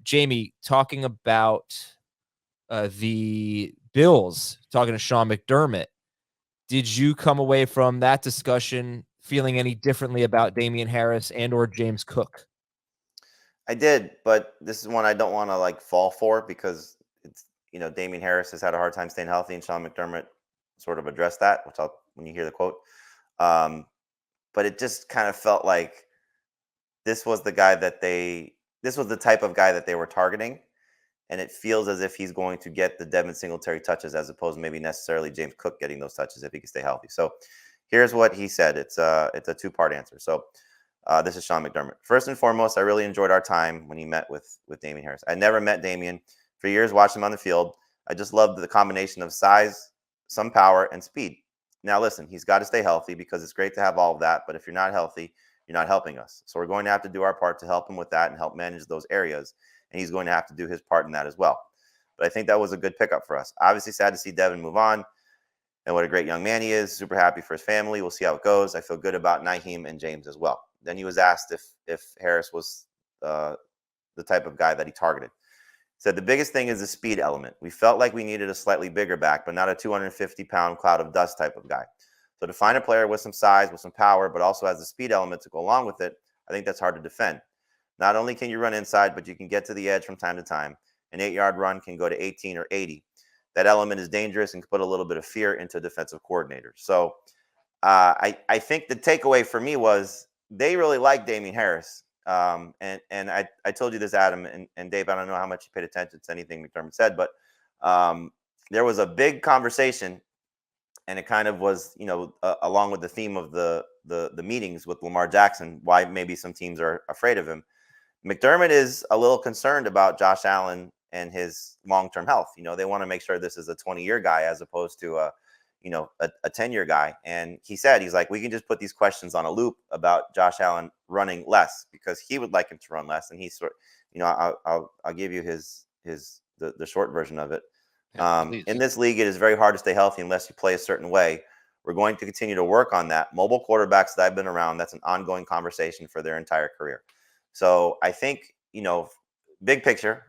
Jamie, talking about the Bills, talking to Sean McDermott, did you come away from that discussion feeling any differently about Damien Harris and or James Cook? I did, but this is one I don't want to like fall for because it's Damien Harris has had a hard time staying healthy, and Sean McDermott sort of addressed that, which I'll when you hear the quote. Um, but it just kind of felt like this was the guy that this was the type of guy that they were targeting, and it feels as if he's going to get the Devin Singletary touches as opposed to maybe necessarily James Cook getting those touches if he can stay healthy. So here's what he said. It's a two-part answer. So this is Sean McDermott. First and foremost, I really enjoyed our time when he met with Damien Harris. I never met Damien. For years, watched him on the field. I just loved the combination of size, some power, and speed. Now, listen, he's got to stay healthy because it's great to have all of that. But if you're not healthy, you're not helping us. So we're going to have to do our part to help him with that and help manage those areas. And he's going to have to do his part in that as well. But I think that was a good pickup for us. Obviously, sad to see Devin move on. And what a great young man he is. Super happy for his family. We'll see how it goes. I feel good about Nyheim and James as well. Then he was asked if Harris was the type of guy that he targeted. He said the biggest thing is the speed element. We felt like we needed a slightly bigger back, but not a 250-pound cloud of dust type of guy. So to find a player with some size, with some power, but also has the speed element to go along with it, I think that's hard to defend. Not only can you run inside, but you can get to the edge from time to time. An 8-yard run can go to 18 or 80. That element is dangerous and can put a little bit of fear into defensive coordinators. So I think the takeaway for me was they really like Damien Harris. And I told you this, Adam, and Dave, I don't know how much you paid attention to anything McDermott said, but there was a big conversation, and it kind of was, along with the theme of the meetings with Lamar Jackson, why maybe some teams are afraid of him. McDermott is a little concerned about Josh Allen and his long-term health. They want to make sure this is a 20-year guy as opposed to a 10-year guy. And he's like, we can just put these questions on a loop about Josh Allen running less because he would like him to run less. And he's I'll give you the short version of it. In this league, it is very hard to stay healthy unless you play a certain way. We're going to continue to work on that. Mobile quarterbacks that I've been around, that's an ongoing conversation for their entire career. So I think, big picture,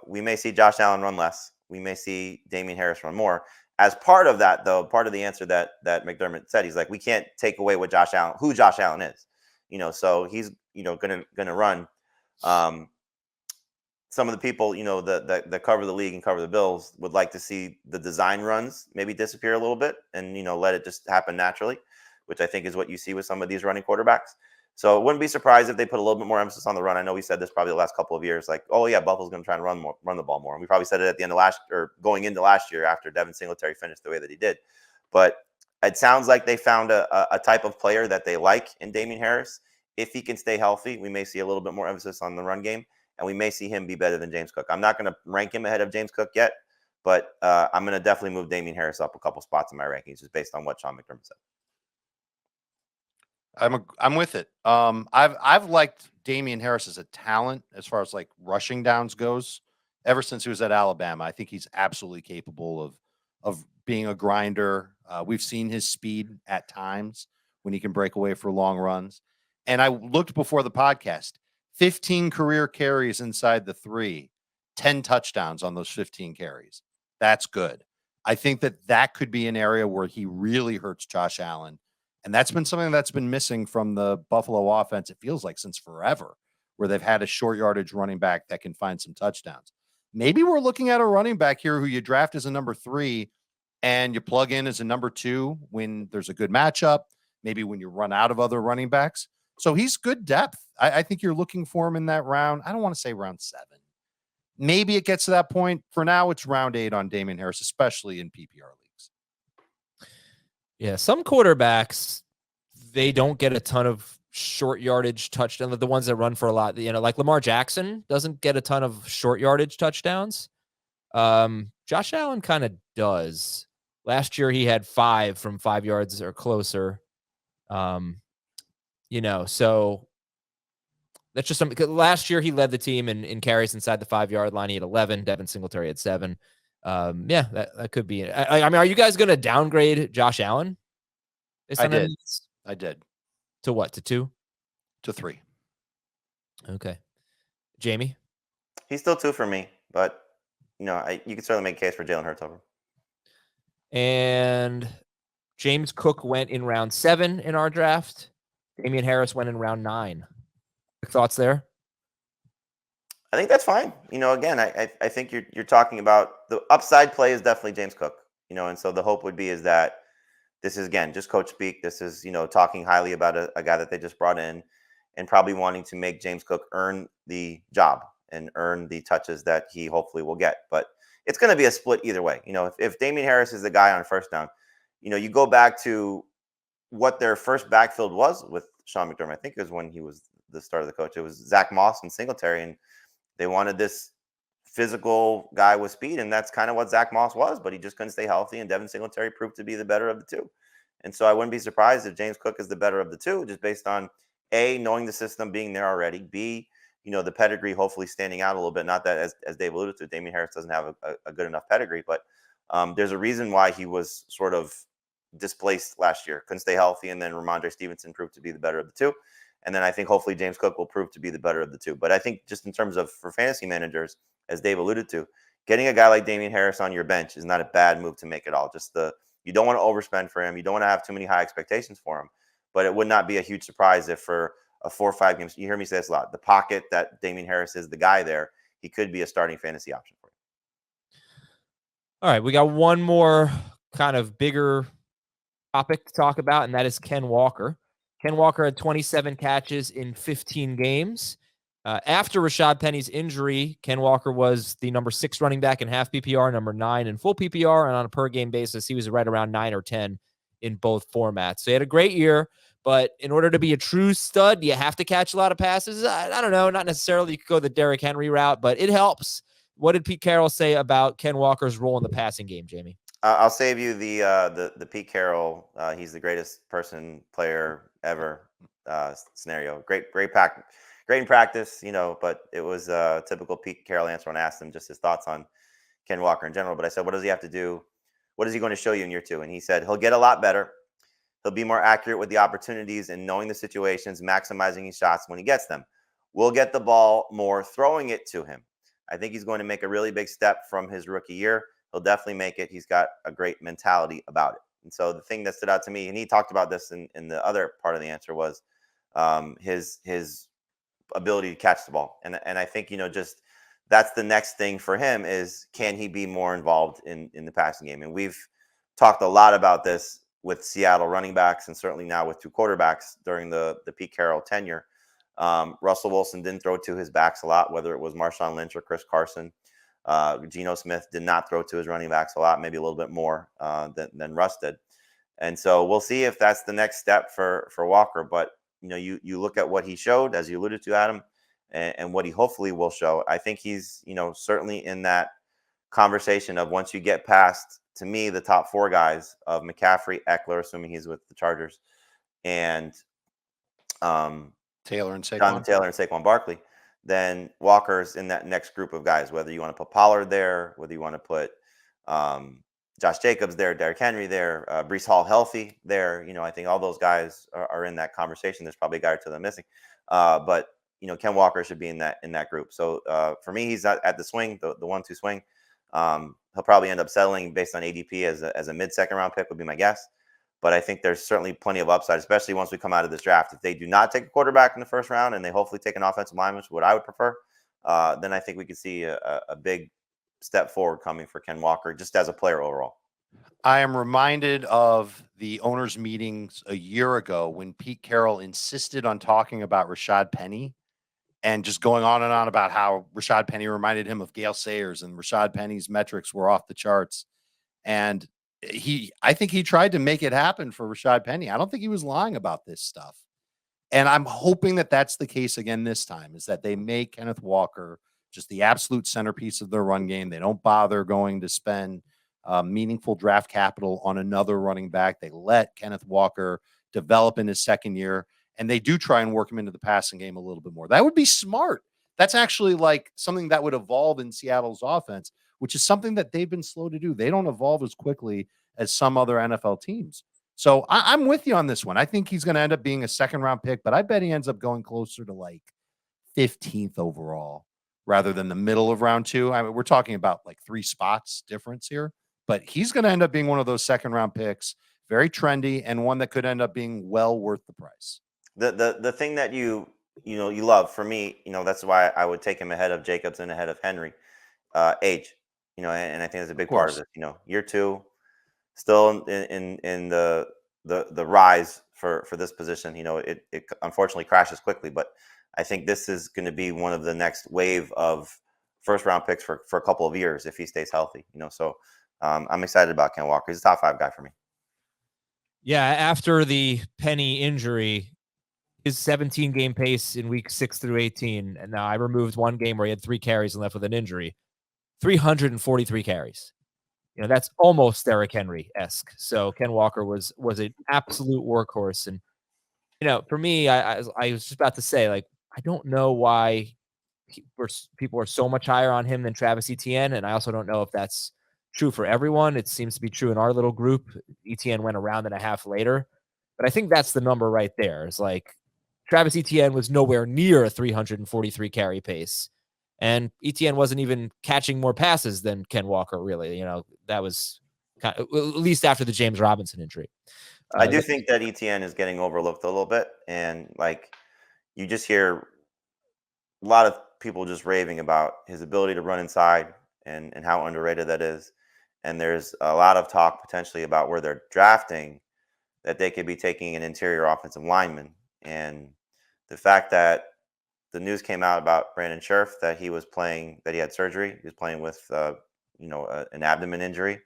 we may see Josh Allen run less. We may see Damien Harris run more. As part of that, though, part of the answer that McDermott said, he's like, we can't take away who Josh Allen is. So he's, gonna run. Some of the people, that cover the league and cover the Bills would like to see the design runs maybe disappear a little bit and, let it just happen naturally, which I think is what you see with some of these running quarterbacks. So it wouldn't be surprised if they put a little bit more emphasis on the run. I know we said this probably the last couple of years, like, oh yeah, Buffalo's going to try and run the ball more. And we probably said it at the end of going into last year after Devin Singletary finished the way that he did. But it sounds like they found a type of player that they like in Damien Harris. If he can stay healthy, we may see a little bit more emphasis on the run game, and we may see him be better than James Cook. I'm not going to rank him ahead of James Cook yet, but I'm going to definitely move Damien Harris up a couple spots in my rankings just based on what Sean McDermott said. I'm with it. I've liked Damien Harris as a talent as far as like rushing downs goes ever since he was at Alabama. I think he's absolutely capable of being a grinder. We've seen his speed at times when he can break away for long runs. And I looked before the podcast, 15 career carries inside the 3, 10 touchdowns on those 15 carries. That's good. I think that could be an area where he really hurts Josh Allen. And that's been something that's been missing from the Buffalo offense, it feels like, since forever, where they've had a short yardage running back that can find some touchdowns. Maybe we're looking at a running back here who you draft as a number 3 and you plug in as a number 2 when there's a good matchup, maybe when you run out of other running backs. So he's good depth. I think you're looking for him in that round. I don't want to say round 7. Maybe it gets to that point. For now, it's round 8 on Damien Harris, especially in PPR leagues. Yeah, some quarterbacks, they don't get a ton of short yardage touchdowns. The ones that run for a lot, like Lamar Jackson doesn't get a ton of short yardage touchdowns. Josh Allen kind of does. Last year he had 5 from 5 yards or closer. So that's just something. Last year he led the team in carries inside the 5-yard line. He had 11. Devin Singletary had 7. That could be it. I mean, are you guys going to downgrade Josh Allen? I did. To what? To 2? To 3. Okay. Jamie? He's still 2 for me, but you can certainly make a case for Jalen Hurts over him. And James Cook went in round 7 in our draft. Damien Harris went in round 9. Thoughts there? I think that's fine. Again, I think you're talking about the upside play is definitely James Cook. And so the hope would be is that this is, again, just coach speak. This is, talking highly about a guy that they just brought in and probably wanting to make James Cook earn the job and earn the touches that he hopefully will get. But it's going to be a split either way. If Damien Harris is the guy on first down, you go back to what their first backfield was with Sean McDermott. I think it was when he was the start of the coach. It was Zach Moss and Singletary, and they wanted this physical guy with speed, and that's kind of what Zach Moss was, but he just couldn't stay healthy, and Devin Singletary proved to be the better of the two. And so I wouldn't be surprised if James Cook is the better of the two, just based on A, knowing the system, being there already, B, the pedigree hopefully standing out a little bit. Not that, as Dave alluded to, Damien Harris doesn't have a good enough pedigree, but there's a reason why he was sort of displaced last year. Couldn't stay healthy, and then Ramondre Stevenson proved to be the better of the two. And then I think hopefully James Cook will prove to be the better of the two. But I think just in terms of for fantasy managers, as Dave alluded to, getting a guy like Damien Harris on your bench is not a bad move to make at all. You don't want to overspend for him. You don't want to have too many high expectations for him. But it would not be a huge surprise if for a 4 or 5 games, you hear me say this a lot, the pocket that Damien Harris is the guy there, he could be a starting fantasy option for you. All right, we got one more kind of bigger topic to talk about, and that is Ken Walker. Ken Walker had 27 catches in 15 games. After Rashad Penny's injury, Ken Walker was the number 6 running back in half PPR, number 9 in full PPR, and on a per-game basis, he was right around 9 or 10 in both formats. So he had a great year, but in order to be a true stud, you have to catch a lot of passes. I don't know, not necessarily you could go the Derrick Henry route, but it helps. What did Pete Carroll say about Ken Walker's role in the passing game, Jamie? I'll save you the Pete Carroll. He's the greatest player ever scenario. Great in practice, but it was a typical Pete Carroll answer when I asked him just his thoughts on Ken Walker in general. But I said, what does he have to do? What is he going to show you in year 2? And he said, he'll get a lot better. He'll be more accurate with the opportunities and knowing the situations, maximizing his shots when he gets them. We'll get the ball more, throwing it to him. I think he's going to make a really big step from his rookie year. He'll definitely make it. He's got a great mentality about it. And so the thing that stood out to me, and he talked about this in the other part of the answer, was his ability to catch the ball. And I think, just that's the next thing for him is, can he be more involved in the passing game? And we've talked a lot about this with Seattle running backs and certainly now with 2 quarterbacks during the Pete Carroll tenure. Russell Wilson didn't throw to his backs a lot, whether it was Marshawn Lynch or Chris Carson. Geno Smith did not throw to his running backs a lot, maybe a little bit more than Russ did. And so we'll see if that's the next step for Walker. But, you look at what he showed, as you alluded to, Adam, and what he hopefully will show. I think he's, certainly in that conversation of once you get past, to me, the top 4 guys of McCaffrey, Eckler, assuming he's with the Chargers, and Taylor and Saquon. Jonathan Taylor and Saquon Barkley, then Walker's in that next group of guys, whether you want to put Pollard there, whether you want to put Josh Jacobs there, Derrick Henry there, Breece Hall healthy there. I think all those guys are in that conversation. There's probably a guy or 2 that I'm missing. But Ken Walker should be in that group. So for me, he's not at the swing, the 1-2 swing. He'll probably end up settling based on ADP as a mid-second round pick would be my guess. But I think there's certainly plenty of upside, especially once we come out of this draft. If they do not take a quarterback in the first round and they hopefully take an offensive lineman, which is what I would prefer, then I think we could see a big step forward coming for Ken Walker just as a player overall. I am reminded of the owners' meetings a year ago when Pete Carroll insisted on talking about Rashad Penny and just going on and on about how Rashad Penny reminded him of Gale Sayers and Rashad Penny's metrics were off the charts. And I think he tried to make it happen for Rashad Penny. I don't think he was lying about this stuff. And I'm hoping that that's the case again this time, is that they make Kenneth Walker just the absolute centerpiece of their run game. They don't bother going to spend meaningful draft capital on another running back. They let Kenneth Walker develop in his second year, and they do try and work him into the passing game a little bit more. That would be smart. That's actually like something that would evolve in Seattle's offense, which is something that they've been slow to do. They don't evolve as quickly as some other NFL teams. So I'm with you on this one. I think he's going to end up being a second-round pick, but I bet he ends up going closer to like 15th overall. rather than the middle of round 2. I mean, we're talking about like 3 spots difference here, but he's going to end up being one of those second round picks, very trendy, and one that could end up being well worth the price. The thing that you love, for me, that's why I would take him ahead of Jacobs and ahead of Henry. Age, and I think that's a big part of this. Year 2, still in the rise for this position. It unfortunately crashes quickly, but I think this is going to be one of the next wave of first round picks for a couple of years if he stays healthy. So I'm excited about Ken Walker. He's a top 5 guy for me. Yeah, after the Penny injury, his 17 game pace in week 6 through 18, and now I removed one game where he had 3 carries and left with an injury. 343 carries. That's almost Derrick Henry-esque. So Ken Walker was an absolute workhorse. And, for me, I was just about to say, like, I don't know why people are so much higher on him than Travis Etienne. And I also don't know if that's true for everyone. It seems to be true in our little group. Etienne went a round and a half later. But I think that's the number right there. It's like Travis Etienne was nowhere near a 343 carry pace. And Etienne wasn't even catching more passes than Ken Walker, really. That was kind of, at least after the James Robinson injury. I do think that Etienne is getting overlooked a little bit. And like, you just hear a lot of people just raving about his ability to run inside and how underrated that is. And there's a lot of talk potentially about where they're drafting that they could be taking an interior offensive lineman. And the fact that the news came out about Brandon Scherf that he had surgery. He was playing with, an abdomen injury.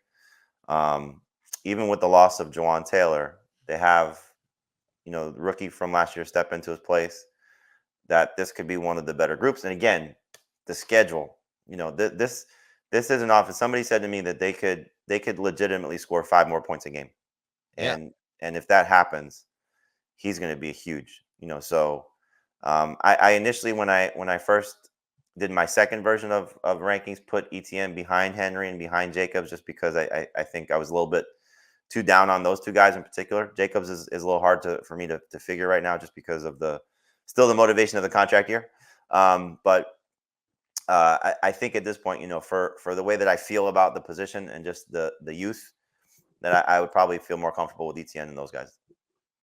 Even with the loss of Jawan Taylor, they have, the rookie from last year step into his place. That this could be one of the better groups. And again, the schedule. This is an offense. Somebody said to me that they could legitimately score 5 more points a game, and if that happens, he's going to be huge. So. I initially, when I first did my second version of rankings, put Etienne behind Henry and behind Jacobs, just because I think I was a little bit too down on those 2 guys in particular. Jacobs is a little hard for me to figure right now, just because of the motivation of the contract year. But I think at this point, for the way that I feel about the position and just the youth, that I would probably feel more comfortable with Etienne than those guys.